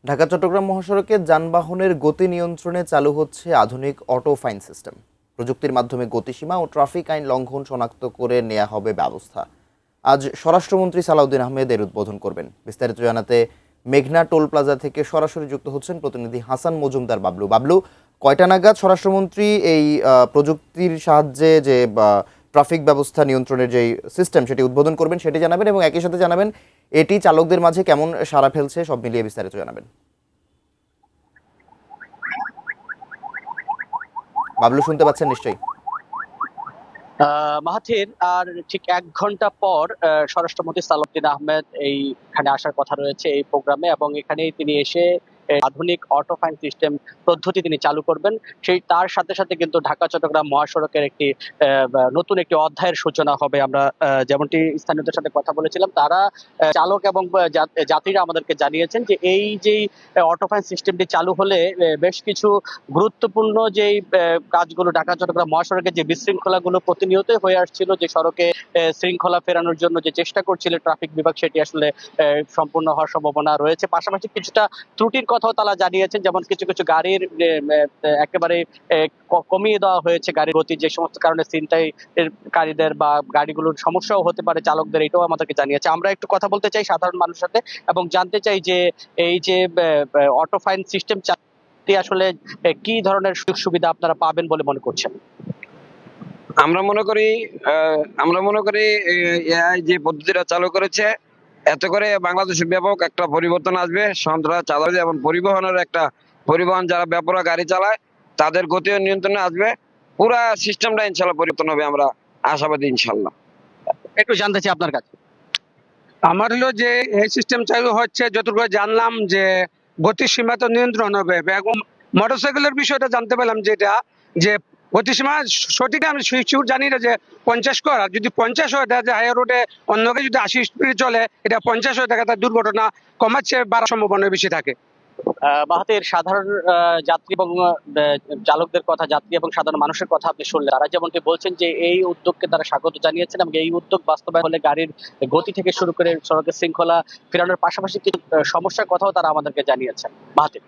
ঢাকা চট্টগ্রাম মহাসড়কে যানবাহনের গতি নিয়ন্ত্রণে চালু হচ্ছে আধুনিক অটো ফাইন সিস্টেম। প্রযুক্তির মাধ্যমে গতিসীমা ও ট্রাফিক আইন লঙ্ঘন শনাক্ত করে নেওয়া হবে ব্যবস্থা। আজ স্বরাষ্ট্রমন্ত্রী সালাউদ্দিন আহমেদ এর উদ্বোধন করবেন। বিস্তারিত জানাতে মেঘনা টোল প্লাজা থেকে সরাসরি যুক্ত হচ্ছেন প্রতিনিধি হাসান মজুমদার। বাবলু, কয়টা নাগাদ স্বরাষ্ট্রমন্ত্রী এই প্রযুক্তির সাহায্যে যে ট্রাফিক ব্যবস্থা নিয়ন্ত্রণের যে সিস্টেম সেটি উদ্বোধন করবেন সেটি জানাবেন, এবং একই সাথে জানাবেন এটি চালকদের মাঝে কেমন সাড়া ফেলছে, সব মিলিয়ে বিস্তারিত জানাবেন। বাবলু, শুনতে পাচ্ছেন নিশ্চয়ই? মাহাথির, আর ঠিক 1 ঘন্টা পর স্বরাষ্ট্রমন্ত্রী সালাউদ্দিন আহমেদ এইখানে আসার কথা রয়েছে এই প্রোগ্রামে, এবং এখানেই তিনি এসে আধুনিক অটো ফাইন সিস্টেম পদ্ধতি তিনি চালু করবেন। সেই তার সাথে সাথে কিন্তু ঢাকা চট্টগ্রাম মহাসড়কের একটি নতুন একটি অধ্যায়ের সূচনা হবে। আমরা যেমনটি স্থানীয়দের সাথে কথা বলেছিলাম, তারা চালক এবং যাত্রীরা আমাদেরকে জানিয়েছেন যে এই যে অটো ফাইন সিস্টেমটি চালু হলে বেশ কিছু গুরুত্বপূর্ণ যেই কাজগুলো ঢাকা চট্টগ্রাম মহাসড়কে যে বিশৃঙ্খলাগুলো প্রতিনিয়তই হয়ে আসছিল, যে সড়কে শৃঙ্খলা ফেরানোর জন্য যে চেষ্টা করছিল ট্রাফিক বিভাগ, সেটি আসলে সম্পূর্ণ হওয়ার সম্ভাবনা রয়েছে। পাশাপাশি কিছুটা ত্রুটির কথাও তারা জানিয়েছেন, যেমন কিছু কিছু গাড়ির একেবারে কমিয়ে দেওয়া হয়েছে গাড়ির গতি, যে সমস্ত কারণে ছিনতাইকারীদের বা গাড়িগুলোর সমস্যাও হতে পারে চালকদের, এটাও আমাদেরকে জানিয়েছে। আমরা একটু কথা বলতে চাই সাধারণ মানুষের সাথে এবং জানতে চাই যে এই যে অটো ফাইন সিস্টেম আসলে কি ধরনের সুযোগ সুবিধা আপনারা পাবেন বলে মনে করছেন? আমরা মনে করি এআই যে পদ্ধতিটা চালু করেছে, এতে করে বাংলাদেশে ব্যাপক একটা পরিবর্তন আসবে। সন্ত্রাস, চাঁদাবাজি এবং পরিবহন যারা বেপরোয়া গাড়ি চালায় তাদের গতি নিয়ন্ত্রণে আসবে। পুরা সিস্টেমটা ইনশাল্লাহ পরিবর্তন হবে, আমরা আশাবাদী ইনশাল্লাহ। একটু জানতে চাই আপনার কাছে। আমার হলো যে এই সিস্টেম চালু হচ্ছে, যতটুকু জানলাম যে গতিসীমা তো নিয়ন্ত্রণ হবে, এবং মোটরসাইকেলের বিষয়টা জানতে পারলাম যেটা যে গতিসীমা সঠিক আমি শিওর জানি না যে 50 কর, আর যদি 50 হয় দেখা যায় হাইওয়ে রোডে অন্যকে যদি 80 স্পিডে চলে, এটা 50 হয়ে থাকে, তার দুর্ঘটনা কমাচ্ছে বাড়ার সম্ভাবনা বেশি থাকে। বাহাতের সাধারণ যাত্রী এবং চালকদের কথা, যাত্রী এবং সাধারণ মানুষের কথা আপনি শুনলেন। তারা যেমনটি বলছেন যে এই উদ্যোগকে তারা স্বাগত জানিয়েছেন, এবং এই উদ্যোগ বাস্তবায়ন হলে গাড়ির গতি থেকে শুরু করে সড়কের শৃঙ্খলা ফেরানোর পাশাপাশি কিছু সমস্যার কথাও তারা আমাদেরকে জানিয়েছেন। বাহাতের।